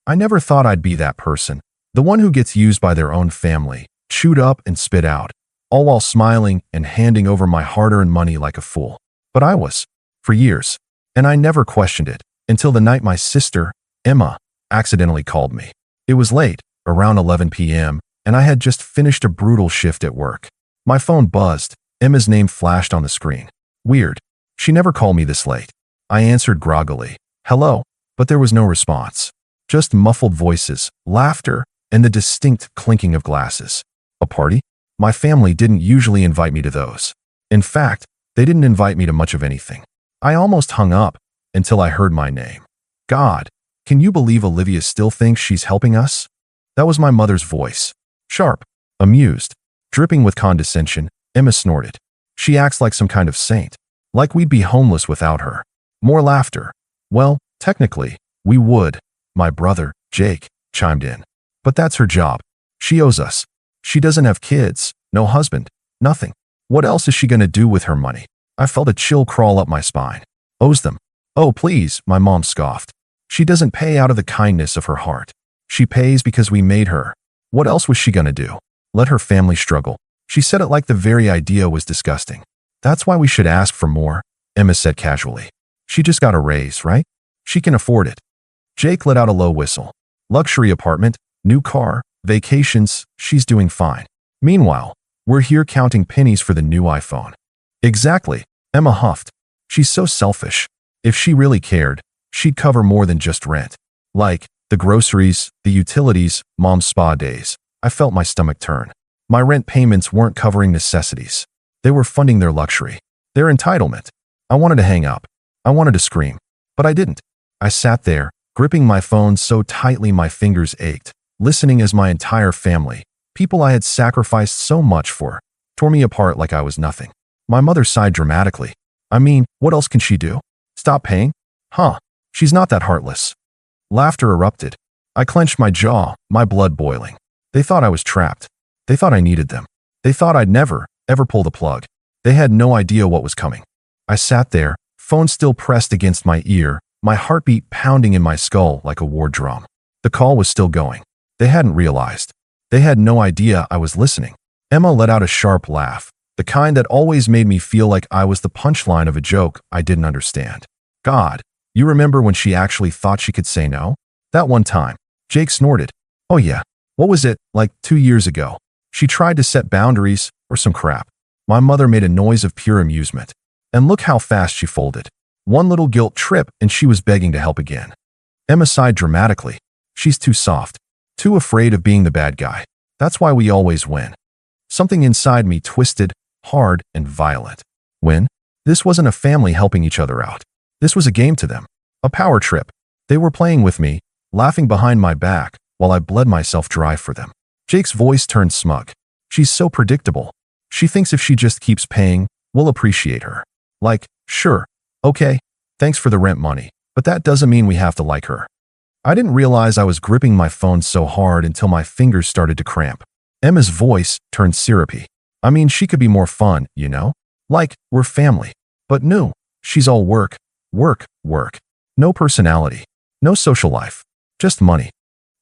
I never thought I'd be that person, the one who gets used by their own family, chewed up and spit out, all while smiling and handing over my hard-earned money like a fool. But I was, for years, and I never questioned it until the night my sister, Emma, accidentally called me. It was late, around 11 p.m., and I had just finished a brutal shift at work. My phone buzzed. Emma's name flashed on the screen. Weird. She never called me this late. I answered groggily, "Hello," but there was no response. Just muffled voices, laughter, and the distinct clinking of glasses. A party? My family didn't usually invite me to those. In fact, they didn't invite me to much of anything. I almost hung up until I heard my name. God, can you believe Olivia still thinks she's helping us? That was my mother's voice. Sharp, amused, dripping with condescension. Emma snorted. She acts like some kind of saint. Like we'd be homeless without her. More laughter. Well, technically, we would. My brother, Jake, chimed in. But that's her job. She owes us. She doesn't have kids, no husband, nothing. What else is she gonna do with her money? I felt a chill crawl up my spine. Owes them. Oh, please, my mom scoffed. She doesn't pay out of the kindness of her heart. She pays because we made her. What else was she gonna do? Let her family struggle. She said it like the very idea was disgusting. That's why we should ask for more, Emma said casually. She just got a raise, right? She can afford it. Jake let out a low whistle. Luxury apartment, new car, vacations, she's doing fine. Meanwhile, we're here counting pennies for the new iPhone. Exactly, Emma huffed. She's so selfish. If she really cared, she'd cover more than just rent. Like, the groceries, the utilities, mom's spa days. I felt my stomach turn. My rent payments weren't covering necessities. They were funding their luxury, their entitlement. I wanted to hang up. I wanted to scream. But I didn't. I sat there, gripping my phone so tightly my fingers ached, listening as my entire family, people I had sacrificed so much for, tore me apart like I was nothing. My mother sighed dramatically. I mean, what else can she do? Stop paying? Huh. She's not that heartless. Laughter erupted. I clenched my jaw, my blood boiling. They thought I was trapped. They thought I needed them. They thought I'd never, ever pull the plug. They had no idea what was coming. I sat there, phone still pressed against my ear, my heartbeat pounding in my skull like a war drum. The call was still going. They hadn't realized. They had no idea I was listening. Emma let out a sharp laugh, the kind that always made me feel like I was the punchline of a joke I didn't understand. God, you remember when she actually thought she could say no? That one time. Jake snorted. Oh yeah. What was it, like 2 years ago? She tried to set boundaries, or some crap. My mother made a noise of pure amusement. And look how fast she folded. One little guilt trip and she was begging to help again. Emma sighed dramatically. She's too soft. Too afraid of being the bad guy. That's why we always win. Something inside me twisted, hard, and violent. When? This wasn't a family helping each other out. This was a game to them. A power trip. They were playing with me, laughing behind my back, while I bled myself dry for them. Jake's voice turned smug. She's so predictable. She thinks if she just keeps paying, we'll appreciate her. Like, sure, okay, thanks for the rent money, but that doesn't mean we have to like her. I didn't realize I was gripping my phone so hard until my fingers started to cramp. Emma's voice turned syrupy. I mean, she could be more fun, you know? Like, we're family. But no, she's all work, work, work. No personality. No social life. Just money.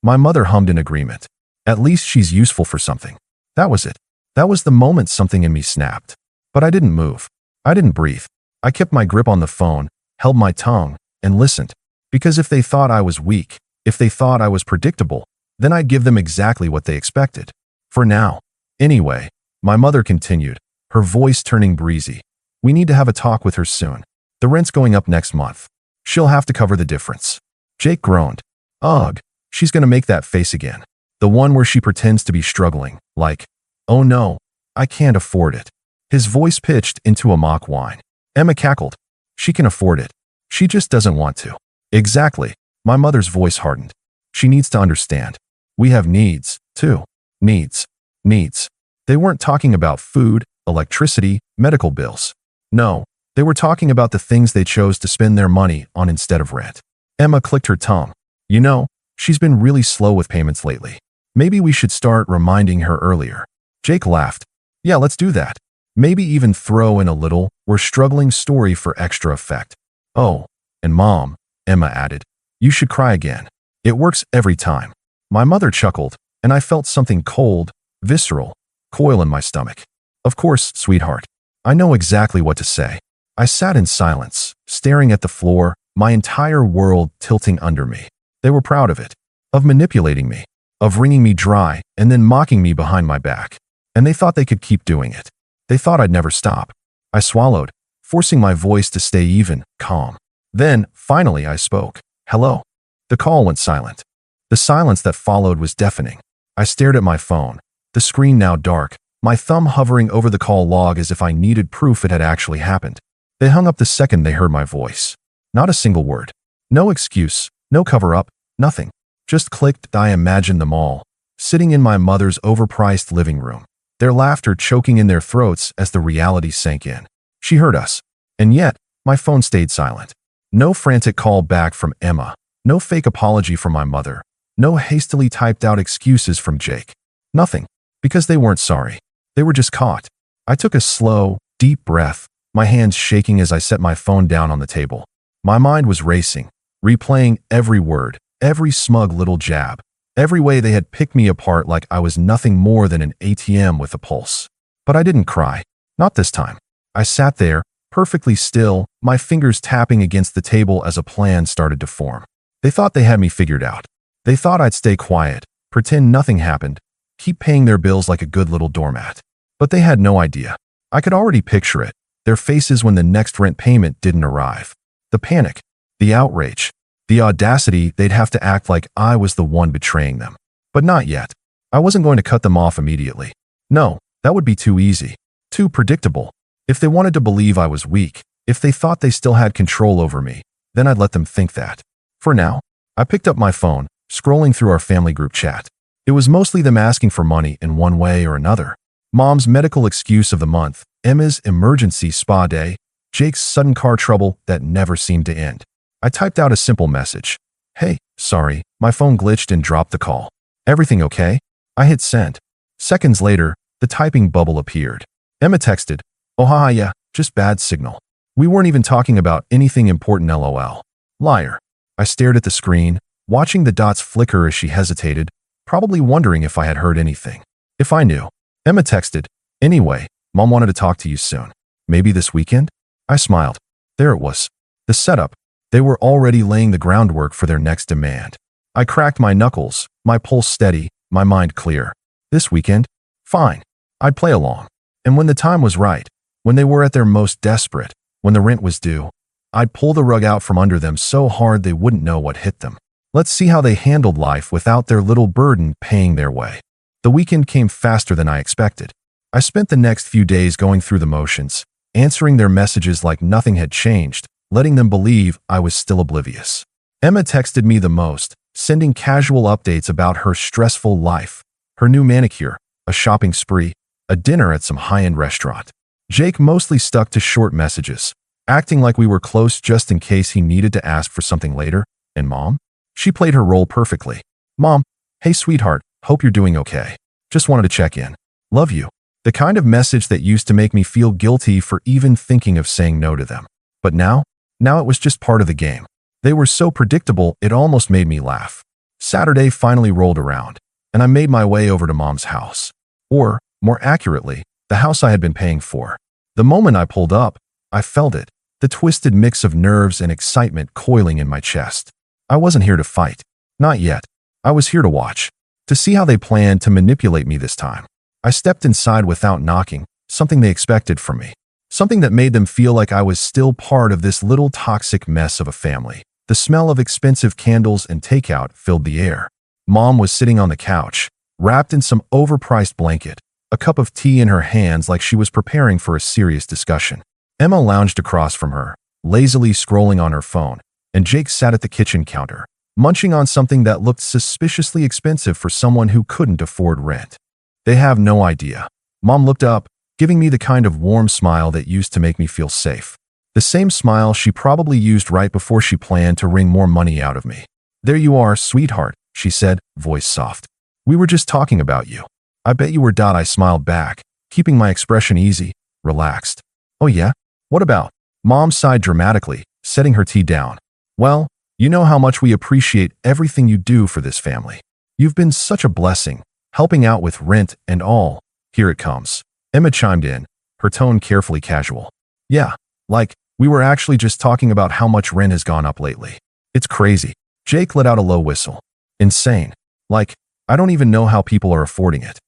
My mother hummed in agreement. At least she's useful for something. That was it. That was the moment something in me snapped. But I didn't move. I didn't breathe. I kept my grip on the phone, held my tongue, and listened. Because if they thought I was weak, if they thought I was predictable, then I'd give them exactly what they expected. For now. Anyway, my mother continued, her voice turning breezy. We need to have a talk with her soon. The rent's going up next month. She'll have to cover the difference. Jake groaned. Ugh, she's gonna make that face again. The one where she pretends to be struggling, like, oh no, I can't afford it. His voice pitched into a mock whine. Emma cackled. She can afford it. She just doesn't want to. Exactly. My mother's voice hardened. She needs to understand. We have needs, too. Needs. Needs. They weren't talking about food, electricity, medical bills. No, they were talking about the things they chose to spend their money on instead of rent. Emma clicked her tongue. You know, she's been really slow with payments lately. Maybe we should start reminding her earlier. Jake laughed. Yeah, let's do that. Maybe even throw in a little, we're struggling story for extra effect. Oh, and Mom, Emma added, you should cry again. It works every time. My mother chuckled, and I felt something cold, visceral, coil in my stomach. Of course, sweetheart. I know exactly what to say. I sat in silence, staring at the floor, my entire world tilting under me. They were proud of it, of manipulating me, of wringing me dry and then mocking me behind my back. And they thought they could keep doing it. They thought I'd never stop. I swallowed, forcing my voice to stay even, calm. Then, finally, I spoke. Hello. The call went silent. The silence that followed was deafening. I stared at my phone, the screen now dark, my thumb hovering over the call log as if I needed proof it had actually happened. They hung up the second they heard my voice. Not a single word. No excuse, no cover-up, nothing. Just clicked. I imagined them all, sitting in my mother's overpriced living room, their laughter choking in their throats as the reality sank in. She heard us. And yet, my phone stayed silent. No frantic call back from Emma. No fake apology from my mother. No hastily typed out excuses from Jake. Nothing. Because they weren't sorry. They were just caught. I took a slow, deep breath, my hands shaking as I set my phone down on the table. My mind was racing, replaying every word, every smug little jab, every way they had picked me apart like I was nothing more than an ATM with a pulse. But I didn't cry. Not this time. I sat there, perfectly still, my fingers tapping against the table as a plan started to form. They thought they had me figured out. They thought I'd stay quiet, pretend nothing happened, keep paying their bills like a good little doormat. But they had no idea. I could already picture it, their faces when the next rent payment didn't arrive. The panic, the outrage, the audacity they'd have to act like I was the one betraying them. But not yet. I wasn't going to cut them off immediately. No, that would be too easy, too predictable. If they wanted to believe I was weak, if they thought they still had control over me, then I'd let them think that. For now, I picked up my phone, scrolling through our family group chat. It was mostly them asking for money in one way or another. Mom's medical excuse of the month, Emma's emergency spa day, Jake's sudden car trouble that never seemed to end. I typed out a simple message. Hey, sorry, my phone glitched and dropped the call. Everything okay? I hit send. Seconds later, the typing bubble appeared. Emma texted, oh haha yeah, just bad signal. We weren't even talking about anything important lol. Liar. I stared at the screen, watching the dots flicker as she hesitated, probably wondering if I had heard anything. If I knew. Emma texted, anyway, Mom wanted to talk to you soon. Maybe this weekend? I smiled. There it was. The setup. They were already laying the groundwork for their next demand. I cracked my knuckles, my pulse steady, my mind clear. This weekend? Fine. I'd play along. And when the time was right, when they were at their most desperate, when the rent was due, I'd pull the rug out from under them so hard they wouldn't know what hit them. Let's see how they handled life without their little burden paying their way. The weekend came faster than I expected. I spent the next few days going through the motions, answering their messages like nothing had changed, letting them believe I was still oblivious. Emma texted me the most, sending casual updates about her stressful life, her new manicure, a shopping spree, a dinner at some high-end restaurant. Jake mostly stuck to short messages, acting like we were close just in case he needed to ask for something later. And Mom? She played her role perfectly. Mom, hey sweetheart, hope you're doing okay. Just wanted to check in. Love you. The kind of message that used to make me feel guilty for even thinking of saying no to them. But now it was just part of the game. They were so predictable it almost made me laugh. Saturday finally rolled around, and I made my way over to Mom's house. Or, more accurately, the house I had been paying for. The moment I pulled up, I felt it, the twisted mix of nerves and excitement coiling in my chest. I wasn't here to fight. Not yet. I was here to watch. To see how they planned to manipulate me this time. I stepped inside without knocking, something they expected from me. Something that made them feel like I was still part of this little toxic mess of a family. The smell of expensive candles and takeout filled the air. Mom was sitting on the couch, wrapped in some overpriced blanket, a cup of tea in her hands like she was preparing for a serious discussion. Emma lounged across from her, lazily scrolling on her phone, and Jake sat at the kitchen counter, munching on something that looked suspiciously expensive for someone who couldn't afford rent. They have no idea. Mom looked up, giving me the kind of warm smile that used to make me feel safe. The same smile she probably used right before she planned to wring more money out of me. There you are, sweetheart, she said, voice soft. We were just talking about you. I bet you were. I smiled back, keeping my expression easy, relaxed. Oh yeah? What about? Mom sighed dramatically, setting her tea down. Well, You know how much we appreciate everything you do for this family. You've been such a blessing, helping out with rent and all. Here it comes. Emma chimed in, her tone carefully casual. Yeah, like, we were actually just talking about how much rent has gone up lately. It's crazy. Jake let out a low whistle. Insane. Like, I don't even know how people are affording it.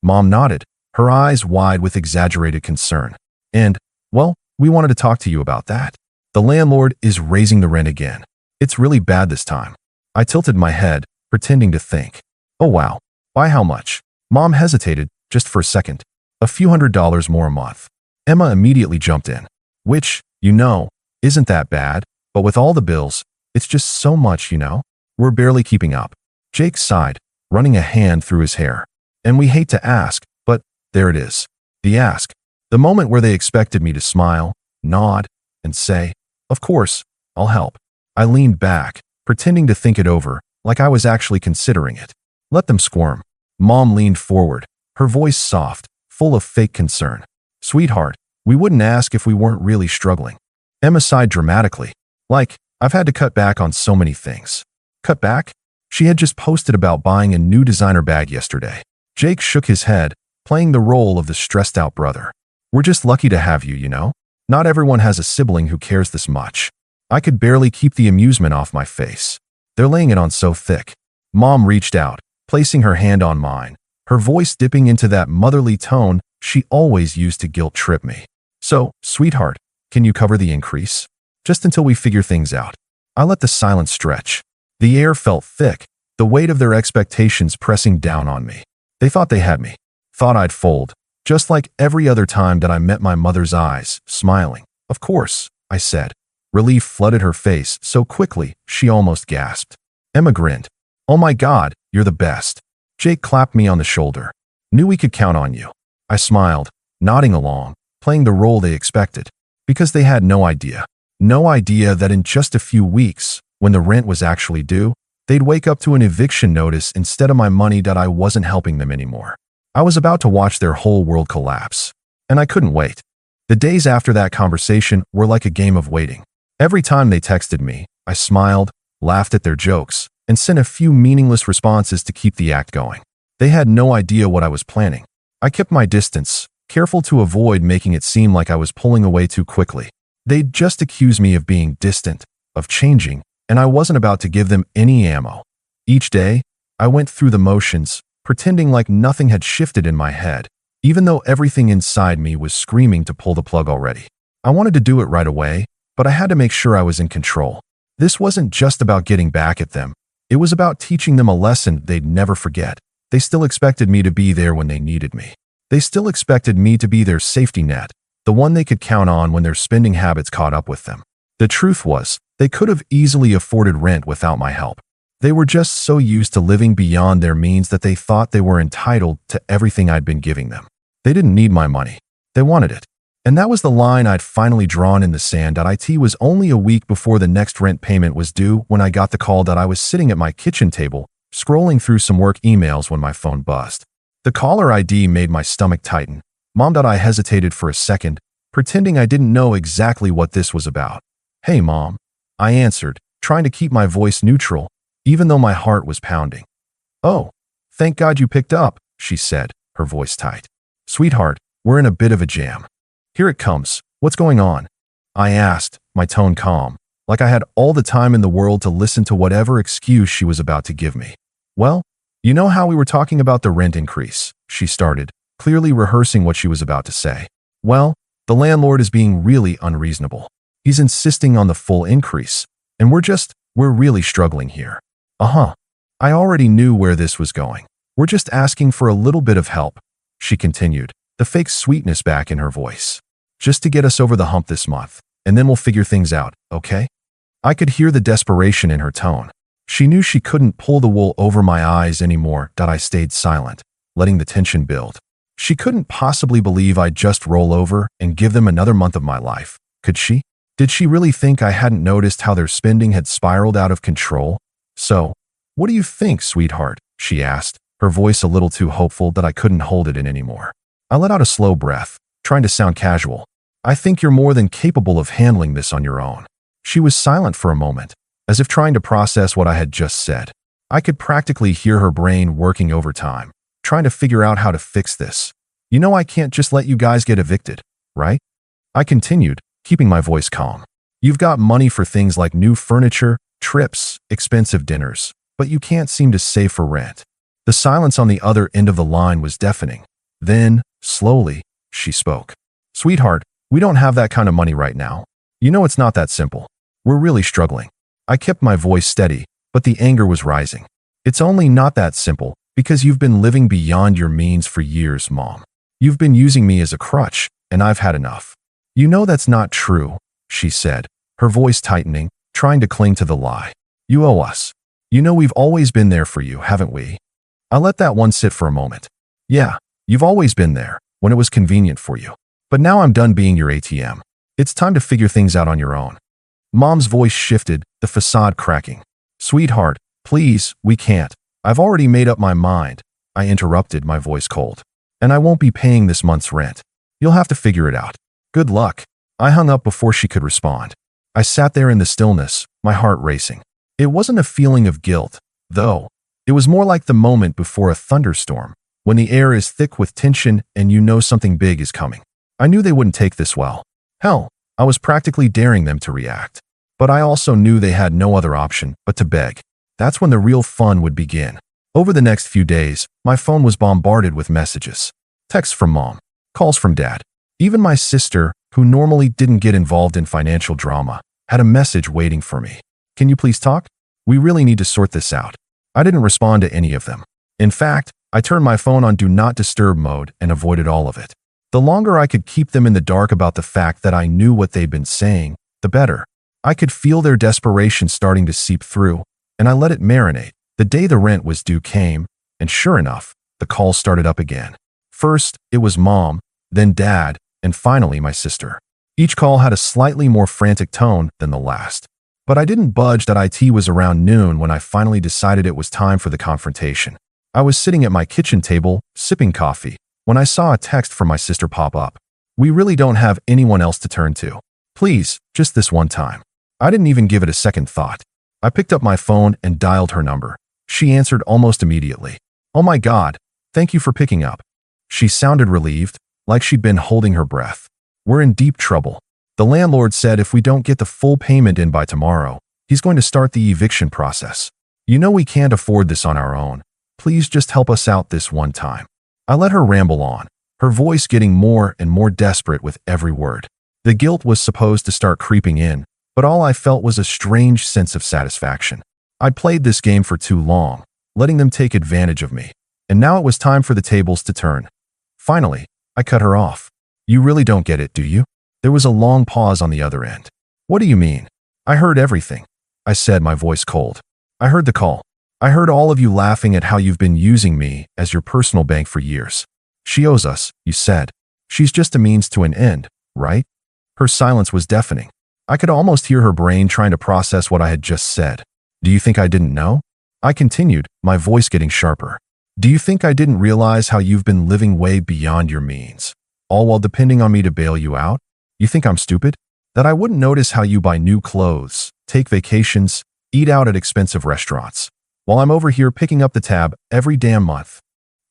Mom nodded, her eyes wide with exaggerated concern. And, well, we wanted to talk to you about that. The landlord is raising the rent again. It's really bad this time. I tilted my head, pretending to think. Oh wow, by how much? Mom hesitated, just for a second. A few $100s more a month. Emma immediately jumped in. Which, you know, isn't that bad, but with all the bills, it's just so much, you know? We're barely keeping up. Jake sighed, running a hand through his hair. And we hate to ask, but there it is. The ask. The moment where they expected me to smile, nod, and say, of course, I'll help. I leaned back, pretending to think it over, like I was actually considering it. Let them squirm. Mom leaned forward, her voice soft, full of fake concern. Sweetheart, we wouldn't ask if we weren't really struggling. Emma sighed dramatically. Like, I've had to cut back on so many things. Cut back? She had just posted about buying a new designer bag yesterday. Jake shook his head, playing the role of the stressed-out brother. We're just lucky to have you, you know? Not everyone has a sibling who cares this much. I could barely keep the amusement off my face. They're laying it on so thick. Mom reached out, placing her hand on mine, her voice dipping into that motherly tone she always used to guilt-trip me. So, sweetheart, can you cover the increase? Just until we figure things out. I let the silence stretch. The air felt thick, the weight of their expectations pressing down on me. They thought they had me. Thought I'd fold, just like every other time that I met my mother's eyes, smiling. Of course, I said. Relief flooded her face so quickly she almost gasped. Emma grinned. Oh my God, you're the best. Jake clapped me on the shoulder. Knew we could count on you. I smiled, nodding along, playing the role they expected. Because they had no idea. No idea that in just a few weeks, when the rent was actually due, they'd wake up to an eviction notice instead of my money that I wasn't helping them anymore. I was about to watch their whole world collapse. And I couldn't wait. The days after that conversation were like a game of waiting. Every time they texted me, I smiled, laughed at their jokes, and sent a few meaningless responses to keep the act going. They had no idea what I was planning. I kept my distance, careful to avoid making it seem like I was pulling away too quickly. They'd just accuse me of being distant, of changing, and I wasn't about to give them any ammo. Each day, I went through the motions, pretending like nothing had shifted in my head, even though everything inside me was screaming to pull the plug already. I wanted to do it right away, but I had to make sure I was in control. This wasn't just about getting back at them. It was about teaching them a lesson they'd never forget. They still expected me to be there when they needed me. They still expected me to be their safety net, the one they could count on when their spending habits caught up with them. The truth was, they could have easily afforded rent without my help. They were just so used to living beyond their means that they thought they were entitled to everything I'd been giving them. They didn't need my money. They wanted it. And that was the line I'd finally drawn in the sand. It was only a week before the next rent payment was due when I got the call that I was sitting at my kitchen table, scrolling through some work emails when my phone buzzed. The caller ID made my stomach tighten. Mom. I hesitated for a second, pretending I didn't know exactly what this was about. Hey, Mom. I answered, trying to keep my voice neutral, even though my heart was pounding. Oh, thank God you picked up, she said, her voice tight. Sweetheart, we're in a bit of a jam. Here it comes. What's going on? I asked, my tone calm, like I had all the time in the world to listen to whatever excuse she was about to give me. Well, you know how we were talking about the rent increase, she started, clearly rehearsing what she was about to say. Well, the landlord is being really unreasonable. He's insisting on the full increase, and we're really struggling here. Uh-huh. I already knew where this was going. We're just asking for a little bit of help, she continued, the fake sweetness back in her voice. Just to get us over the hump this month, and then we'll figure things out, okay? I could hear the desperation in her tone. She knew she couldn't pull the wool over my eyes anymore. I stayed silent, letting the tension build. She couldn't possibly believe I'd just roll over and give them another month of my life, could she? Did she really think I hadn't noticed how their spending had spiraled out of control? So, what do you think, sweetheart? She asked, her voice a little too hopeful that I couldn't hold it in anymore. I let out a slow breath, trying to sound casual. I think you're more than capable of handling this on your own. She was silent for a moment, as if trying to process what I had just said. I could practically hear her brain working overtime, trying to figure out how to fix this. You know I can't just let you guys get evicted, right? I continued, keeping my voice calm. You've got money for things like new furniture, trips, expensive dinners, but you can't seem to save for rent. The silence on the other end of the line was deafening. Then, slowly, she spoke. Sweetheart, we don't have that kind of money right now. You know it's not that simple. We're really struggling. I kept my voice steady, but the anger was rising. It's only not that simple because you've been living beyond your means for years, Mom. You've been using me as a crutch, and I've had enough. You know that's not true, she said, her voice tightening, trying to cling to the lie. You owe us. You know we've always been there for you, haven't we? I let that one sit for a moment. Yeah, you've always been there, when it was convenient for you. But now I'm done being your ATM. It's time to figure things out on your own. Mom's voice shifted, the facade cracking. Sweetheart, please, we can't. I've already made up my mind. I interrupted, my voice cold. And I won't be paying this month's rent. You'll have to figure it out. Good luck. I hung up before she could respond. I sat there in the stillness, my heart racing. It wasn't a feeling of guilt, though. It was more like the moment before a thunderstorm, when the air is thick with tension and you know something big is coming. I knew they wouldn't take this well. Hell, I was practically daring them to react. But I also knew they had no other option but to beg. That's when the real fun would begin. Over the next few days, my phone was bombarded with messages. Texts from Mom, calls from Dad. Even my sister, who normally didn't get involved in financial drama, had a message waiting for me. Can you please talk? We really need to sort this out. I didn't respond to any of them. In fact, I turned my phone on Do Not Disturb mode and avoided all of it. The longer I could keep them in the dark about the fact that I knew what they'd been saying, the better. I could feel their desperation starting to seep through, and I let it marinate. The day the rent was due came, and sure enough, the calls started up again. First, it was Mom, then Dad, and finally my sister. Each call had a slightly more frantic tone than the last. But I didn't budge. That IT was around noon when I finally decided it was time for the confrontation. I was sitting at my kitchen table, sipping coffee, when I saw a text from my sister pop up. We really don't have anyone else to turn to. Please, just this one time. I didn't even give it a second thought. I picked up my phone and dialed her number. She answered almost immediately. Oh my God, thank you for picking up. She sounded relieved, like she'd been holding her breath. We're in deep trouble. The landlord said if we don't get the full payment in by tomorrow, he's going to start the eviction process. You know we can't afford this on our own. Please just help us out this one time. I let her ramble on, her voice getting more and more desperate with every word. The guilt was supposed to start creeping in, but all I felt was a strange sense of satisfaction. I'd played this game for too long, letting them take advantage of me, and now it was time for the tables to turn. Finally, I cut her off. You really don't get it, do you? There was a long pause on the other end. What do you mean? I heard everything, I said, my voice cold. I heard the call. I heard all of you laughing at how you've been using me as your personal bank for years. She owes us, you said. She's just a means to an end, right? Her silence was deafening. I could almost hear her brain trying to process what I had just said. Do you think I didn't know? I continued, my voice getting sharper. Do you think I didn't realize how you've been living way beyond your means, all while depending on me to bail you out? You think I'm stupid? That I wouldn't notice how you buy new clothes, take vacations, eat out at expensive restaurants, while I'm over here picking up the tab every damn month.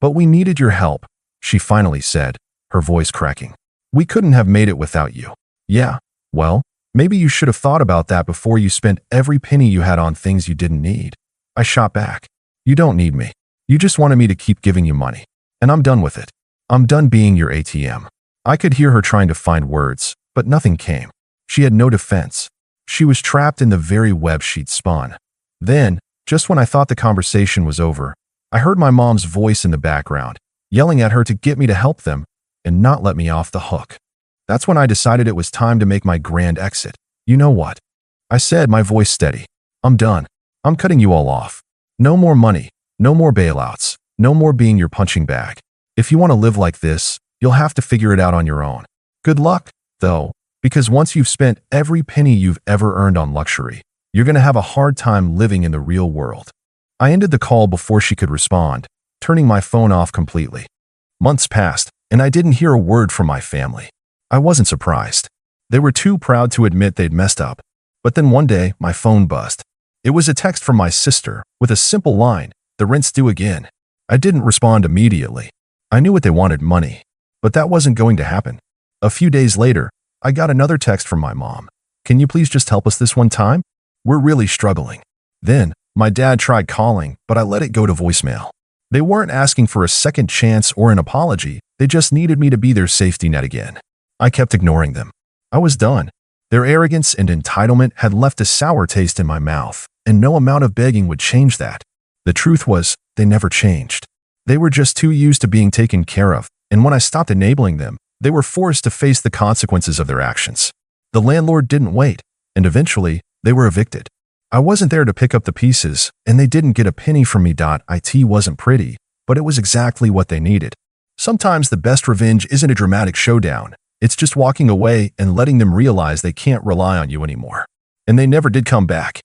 But we needed your help, she finally said, her voice cracking. We couldn't have made it without you. Yeah, well, maybe you should have thought about that before you spent every penny you had on things you didn't need. I shot back. You don't need me. You just wanted me to keep giving you money. And I'm done with it. I'm done being your ATM. I could hear her trying to find words, but nothing came. She had no defense. She was trapped in the very web she'd spun. Then, just when I thought the conversation was over, I heard my mom's voice in the background, yelling at her to get me to help them and not let me off the hook. That's when I decided it was time to make my grand exit. You know what? I said, my voice steady. I'm done. I'm cutting you all off. No more money. No more bailouts. No more being your punching bag. If you want to live like this, you'll have to figure it out on your own. Good luck, though, because once you've spent every penny you've ever earned on luxury, you're going to have a hard time living in the real world. I ended the call before she could respond, turning my phone off completely. Months passed, and I didn't hear a word from my family. I wasn't surprised. They were too proud to admit they'd messed up. But then one day, my phone buzzed. It was a text from my sister with a simple line, "The rent's due again." I didn't respond immediately. I knew what they wanted, money. But that wasn't going to happen. A few days later, I got another text from my mom. "Can you please just help us this one time? We're really struggling." Then, my dad tried calling, but I let it go to voicemail. They weren't asking for a second chance or an apology. They just needed me to be their safety net again. I kept ignoring them. I was done. Their arrogance and entitlement had left a sour taste in my mouth, and no amount of begging would change that. The truth was, they never changed. They were just too used to being taken care of, and when I stopped enabling them, they were forced to face the consequences of their actions. The landlord didn't wait, and eventually, they were evicted. I wasn't there to pick up the pieces, and they didn't get a penny from me. It wasn't pretty, but it was exactly what they needed. Sometimes the best revenge isn't a dramatic showdown. It's just walking away and letting them realize they can't rely on you anymore. And they never did come back.